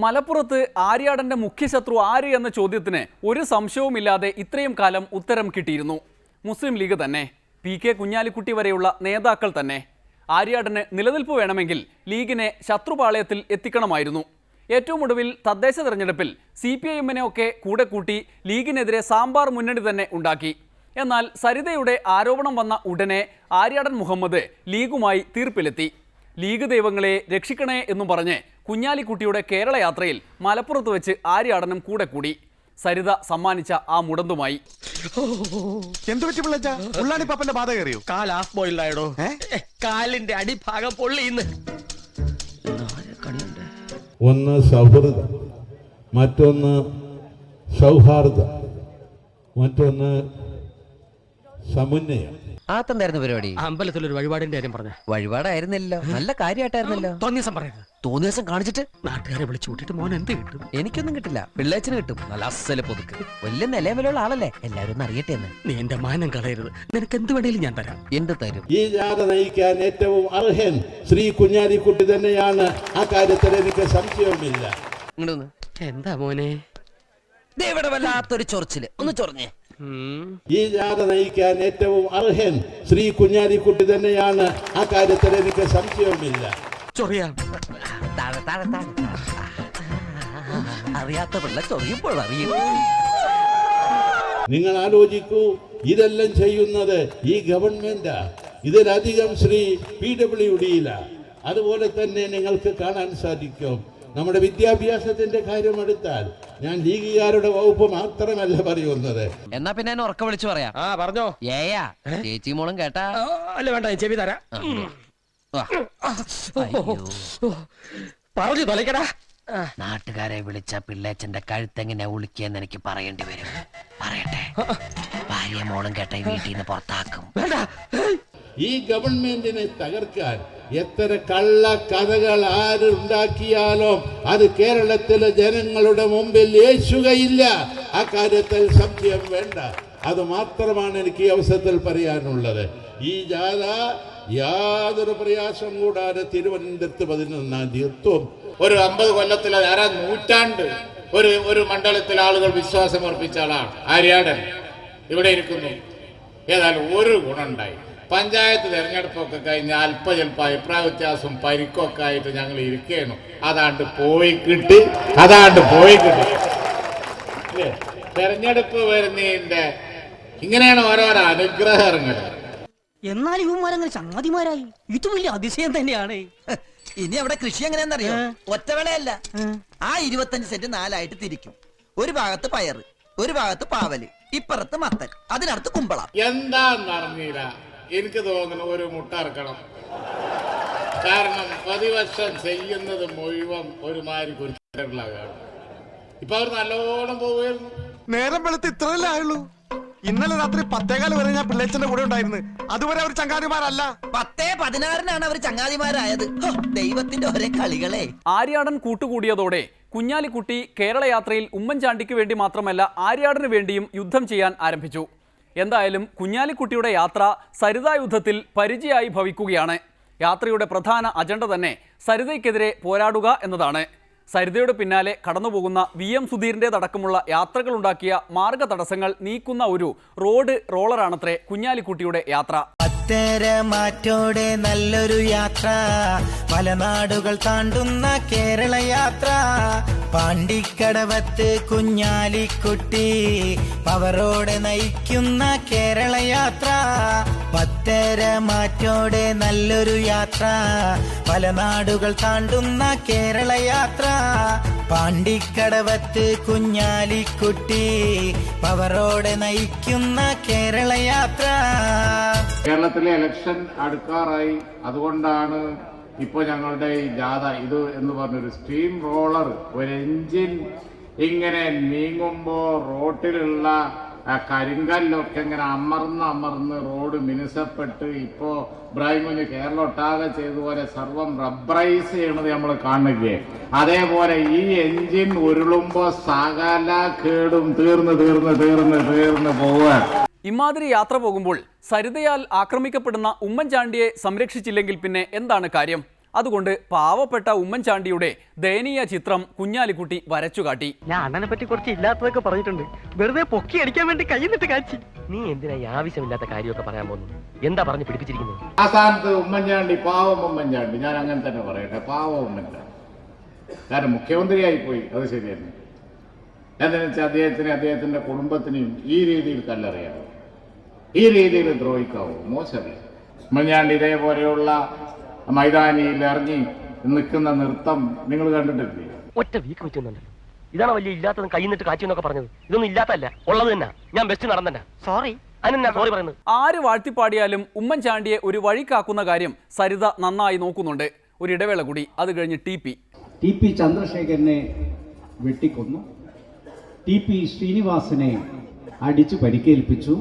മലപ്പുറത്ത് ആര്യാടന്റെ മുഖ്യശത്രു ആര് എന്ന ചോദ്യത്തിന് ഒരു സംശയവുമില്ലാതെ ഇത്രയും കാലം ഉത്തരം കിട്ടിയിരുന്നു. മുസ്ലിം ലീഗ് തന്നെ, PK കുഞ്ഞാലിക്കുട്ടി വരെയുള്ള നേതാക്കൾ തന്നെ. ആര്യാടന് നിലനിൽപ്പ് വേണമെങ്കിൽ ലീഗിനെ ശത്രുപാളയത്തിൽ എത്തിക്കണമായിരുന്നു. ഏറ്റവും ഒടുവിൽ തദ്ദേശ തെരഞ്ഞെടുപ്പിൽ CPIM-നെ ഒക്കെ കൂടെ കൂട്ടി ലീഗിനെതിരെ സാമ്പാർ മുന്നണി തന്നെ ഉണ്ടാക്കി. എന്നാൽ സരിതയുടെ ആരോപണം വന്ന ഉടനെ ആര്യാടൻ മുഹമ്മദ് ലീഗുമായി തീർപ്പിലെത്തി. ലീഗ് ദൈവങ്ങളെ രക്ഷിക്കണേ എന്നും പറഞ്ഞ് കുഞ്ഞാലിക്കുട്ടിയുടെ കേരള യാത്രയിൽ മലപ്പുറത്ത് വെച്ച് ആര്യാടനും കൂടെ കൂടി. സരിത സമ്മാനിച്ച ആ മുടന്തുമായി. കാലിന്റെ അടിഭാഗം പൊള്ളിന്ന്. ഒന്ന് സൗഹൃദം, മറ്റൊന്ന് സൗഹാർദ്ദം, മറ്റൊന്ന് സമന്വയം. ആത്തെന്തായിരുന്നു പരിപാടി? അമ്പലത്തിൽ ഒരു വഴിപാടിന്റെ കാര്യം പറഞ്ഞ വഴിപാടായിരുന്നല്ലോ, നല്ല കാര്യമായിട്ടായിരുന്നല്ലോ. തോന്നിയസം പറയരുത്. തോന്നിയസം കാണിച്ചിട്ട് നാട്ടുകാരെ വിളിച്ചു കൂട്ടിട്ട് മോൻ എന്ത് കിട്ടും? എനിക്കൊന്നും കിട്ടില്ല, പിള്ളേച്ചന് കിട്ടും. നല്ല അസല് പൊതുക്ക്, വലിയ നിലവിലുള്ള ആളല്ലേ, എല്ലാവരും ഒന്ന് അറിയട്ടെ എന്ന്. നീ എന്റെ മാനം കളയരുത്, നിനക്ക് എന്ത് വേണേലും ഞാൻ തരാം. എന്ത് തരും? ഈ ജാഥ നയിക്കാൻ ഏറ്റവും അർഹൻ ശ്രീ കുഞ്ഞാലിക്കുട്ടി തന്നെയാണ്. ആ കാര്യത്തിൽ എനിക്ക് സംശയവുമില്ല. ഇങ്ങോട്ട് എന്താ മോനെ ഇവിടെ വല്ലാത്തൊരു ചൊറിച്ചില്, ഒന്ന് ചൊറിഞ്ഞേ. ഈ ജാഥ നയിക്കാൻ ഏറ്റവും അർഹൻ ശ്രീ കുഞ്ഞാലിക്കുട്ടി തന്നെയാണ്. ആ കാര്യത്തിൽ എനിക്ക് സംശയവുമില്ല. ചൊറിയാം. അറിയാത്ത പിള്ള ചൊറിയുമ്പോൾ അറിയും. നിങ്ങൾ ആലോചിക്കൂ, ഇതെല്ലാം ചെയ്യുന്നത് ഈ ഗവൺമെന്റാ. ഇതിലധികം ശ്രീ PWD-യില. അതുപോലെ തന്നെ നിങ്ങൾക്ക് കാണാൻ സാധിക്കും നമ്മുടെ വിദ്യാഭ്യാസത്തിന്റെ കാര്യം എടുത്താൽ ഞാൻ ലീഗുകാരുടെ വകുപ്പ് മാത്രമല്ല പറയുന്നത്. എന്നാ പിന്നെ എന്നെ ഉറക്ക വിളിച്ചു പറയാം. പറഞ്ഞോ. ഏയാ ചേച്ചി മോളും കേട്ടാ? അല്ല വേണ്ട, ചെവി തരാം. പറഞ്ഞു തൊലക്കടാ. നാട്ടുകാരെ വിളിച്ച പിള്ളേച്ചന്റെ കഴുത്തെങ്ങനെ ഉളിക്കെന്ന് എനിക്ക് പറയേണ്ടി വരും. പറയട്ടെ, ഭാര്യ മോളും കേട്ട വീട്ടിൽ നിന്ന് പുറത്താക്കും. ഈ ഗവൺമെന്റിനെ തകർക്കാൻ എത്ര കള്ള കഥകൾ ആരുണ്ടാക്കിയാലും അത് കേരളത്തിലെ ജനങ്ങളുടെ മുമ്പിൽ യേശുകയില്ല. ആ കാര്യത്തിൽ സംശയം വേണ്ട. അത് മാത്രമാണ് എനിക്ക് ഈ അവസരത്തിൽ പറയാനുള്ളത്. ഈ ജാഥ യാതൊരു പ്രയാസം കൂടാതെ തിരുവനന്തപുരത്ത് 11-ാം തീയതി എത്തും. ഒരു 50 കൊല്ലത്തിലേറെ നൂറ്റാണ്ട് ഒരു മണ്ഡലത്തിൽ ആളുകൾ വിശ്വാസം അർപ്പിച്ച ആളാണ് ആര്യാടൻ. ഇവിടെ ഇരിക്കുന്നു. ഏതായാലും ഒരു ഗുണമുണ്ടായി. പഞ്ചായത്ത് തെരഞ്ഞെടുപ്പൊക്കെ കഴിഞ്ഞ് ചിലപ്പോൾ അഭിപ്രായ വ്യത്യാസം പരിക്കൊക്കെ ആയിട്ട് ഞങ്ങൾ ഇരിക്കുകയാണ്. അതാണ്ട് പോയി കിട്ടി. തെരഞ്ഞെടുപ്പ് വരുന്നതിന്റെ ഇങ്ങനെയാണ് ഓരോരോ അനുഗ്രഹങ്ങൾ. എന്നാൽ ഇവന്മാരങ്ങനെ ചങ്ങാതിമാരായി, ഇത് വലിയ അതിശയം തന്നെയാണ്. ഇനി അവിടെ കൃഷി എങ്ങനെയാണെന്നറിയോ? ഒറ്റവേളയല്ല, ആ 25 സെന്റ് 4ആയിട്ട് തിരിക്കും. ഒരു ഭാഗത്ത് പയറ്, ഒരു ഭാഗത്ത് പാവല്, ഇപ്പുറത്ത് മത്തൻ, അതിനടുത്ത് കുമ്പളം. എന്താന്നറിഞ്ഞില്ല, എനിക്ക് തോന്നുന്നു ഒരു മുട്ട ഇറക്കണം. കാരണം പ്രതിവർഷം ചെയ്യുന്നത് മുഴുവൻ ഒരുമാതിരി കുറിച്ചുള്ളതാണ്. ഇപ്പൊ അവർ നല്ലോണം പോവുകയായിരുന്നു. നേരം വെളുത്ത് ഇത്രയല്ലേ ആയുള്ളൂ. ഇന്നലെ രാത്രി 10:15 വരെ ഞാൻ പിള്ളേച്ചന്റെ കൂടെ ഉണ്ടായിരുന്നു. അതുവരെ അവർ ചങ്ങാതിമാരല്ല. 10:16 അവർ ചങ്ങാതിമാരായത്. ദൈവത്തിന്റെ ഒരേ കളികളെ. ആര്യാടൻ കൂട്ടുകൂടിയതോടെ കുഞ്ഞാലിക്കുട്ടി കേരള യാത്രയിൽ ഉമ്മൻചാണ്ടിക്ക് വേണ്ടി മാത്രമല്ല ആര്യാടന് വേണ്ടിയും യുദ്ധം ചെയ്യാൻ ആരംഭിച്ചു. എന്തായാലും കുഞ്ഞാലിക്കുട്ടിയുടെ യാത്ര സരിതാ യുദ്ധത്തിൽ പരിചയമായി ഭവിക്കുകയാണ്. യാത്രയുടെ പ്രധാന അജണ്ട തന്നെ സരിതയ്ക്കെതിരെ പോരാടുക എന്നതാണ്. സരിതയുടെ പിന്നാലെ കടന്നുപോകുന്ന VM സുധീറിൻ്റെതടക്കമുള്ള യാത്രകളുണ്ടാക്കിയ മാർഗ തടസ്സങ്ങൾ നീക്കുന്ന ഒരു റോളറാണത്രേ കുഞ്ഞാലിക്കുട്ടിയുടെ യാത്ര. മാറ്റോടെ നല്ലൊരു യാത്ര, മലനാടുകൾ താണ്ടുന്ന കേരള യാത്ര. പാണ്ടിക്കടവത്ത് കുഞ്ഞാലിക്കുട്ടി പവറോടെ നയിക്കുന്ന കേരള യാത്ര. മാറ്റോടെ നല്ലൊരു യാത്ര, മലനാടുകൾ താണ്ടുന്ന കേരള യാത്ര. പാണ്ടിക്കടവത്ത് കുഞ്ഞാലിക്കുട്ടി പവറോടെ നയിക്കുന്ന കേരള യാത്ര. കേരളത്തിലെ ഇലക്ഷൻ അടുക്കാറായി. അതുകൊണ്ടാണ് ഇപ്പോൾ ഞങ്ങളുടെ ഈ ജാഥ ഇത് എന്ന് പറഞ്ഞൊരു സ്റ്റീം റോളർ, ഒരു എഞ്ചിൻ ഇങ്ങനെ നീങ്ങുമ്പോൾ റോട്ടിലുള്ള കരിങ്കല്ലൊക്കെ ഇങ്ങനെ അമർന്ന് റോഡ് മിനുസപ്പെട്ട് ഇപ്പോ ഇബ്രാഹിമിന് കേരളം ഒട്ടാകെ ചെയ്തതുപോലെ സർവം റബ്ബറൈസ് ചെയ്യണത് നമ്മൾ കാണുകയെ. അതേപോലെ ഈ എഞ്ചിൻ ഉരുളുമ്പോ സകല കേടും തീർന്ന് പോവുകയാണ്. ഇമാതിരി യാത്ര പോകുമ്പോൾ സരിതയാൽ ആക്രമിക്കപ്പെടുന്ന ഉമ്മൻചാണ്ടിയെ സംരക്ഷിച്ചില്ലെങ്കിൽ പിന്നെ എന്താണ് കാര്യം? അതുകൊണ്ട് പാവപ്പെട്ട ഉമ്മൻചാണ്ടിയുടെ ദയനീയ ചിത്രം കുഞ്ഞാലിക്കുട്ടി വരച്ചുകാട്ടി. ഞാൻ അണ്ണനെ പറ്റി കുറച്ച് ഇല്ലാത്തതൊക്കെ പറഞ്ഞിട്ടുണ്ട്. വെറുതെ പൊക്കി അടിക്കാൻ വേണ്ടി കൈന്നിട്ട് കാച്ചി. നീ എന്തിനാ ഈ ആവശ്യമില്ലാത്ത കാര്യമൊക്കെ പറയാൻ പോകുന്നു? എന്താ പറഞ്ഞു പിടിപ്പിച്ചിരിക്കുന്നത്? ആ സ്ഥാനത്ത് ഉമ്മൻചാണ്ടി, പാവം ഉമ്മൻചാണ്ടി, ഞാൻ അങ്ങനെ തന്നെ പറയട്ടെ, പാവം ഉമ്മൻചാണ്ടി. കാരണം മുഖ്യമന്ത്രിയായി പോയി, അത് ശരിയല്ല. എന്താണെന്ന് വെച്ചാൽ അദ്ദേഹത്തിന്റെ കുടുംബത്തിനെയും ഈ രീതിയിൽ കല്ലെറിയാമോ, ഈ രീതിയിൽ ദ്രോഹിക്കാവോ? മോശമല്ലേ? ഉമ്മൻചാണ്ടി ഇതേപോലെയുള്ള മൈതാനിയിൽ ഇറങ്ങി നിൽക്കുന്ന നൃത്തം നിങ്ങൾ കണ്ടിട്ടില്ലേ? ഒറ്റ വീക്ക് വെച്ചുണ്ടല്ലോ. ഇതാണ് വലിയ ഇല്ലാത്തതും കൈന്നിട്ട് കാച്ചി എന്നൊക്കെ പറഞ്ഞത്. ഇതൊന്നും ഇല്ലാത്തല്ല, ഉള്ളത് തന്നെ. ഞാൻ ബെസ്റ്റ് നടന്നെ. സോറി. അതിനെന്നാ സോറി പറയുന്നത്? ആര് വാഴ്ത്തിപ്പാടിയാലും ഉമ്മൻചാണ്ടിയെ ഒരു വഴിക്കാക്കുന്ന കാര്യം സരിത നന്നായി നോക്കുന്നുണ്ട്. ഒരു ഇടവേള കൂടി, അത് കഴിഞ്ഞ് ടി പി ചന്ദ്രശേഖരനെ വെട്ടിക്കൊന്നു, ടി പി ശ്രീനിവാസനെ അടിച്ചു പരിക്കേൽപ്പിച്ചു,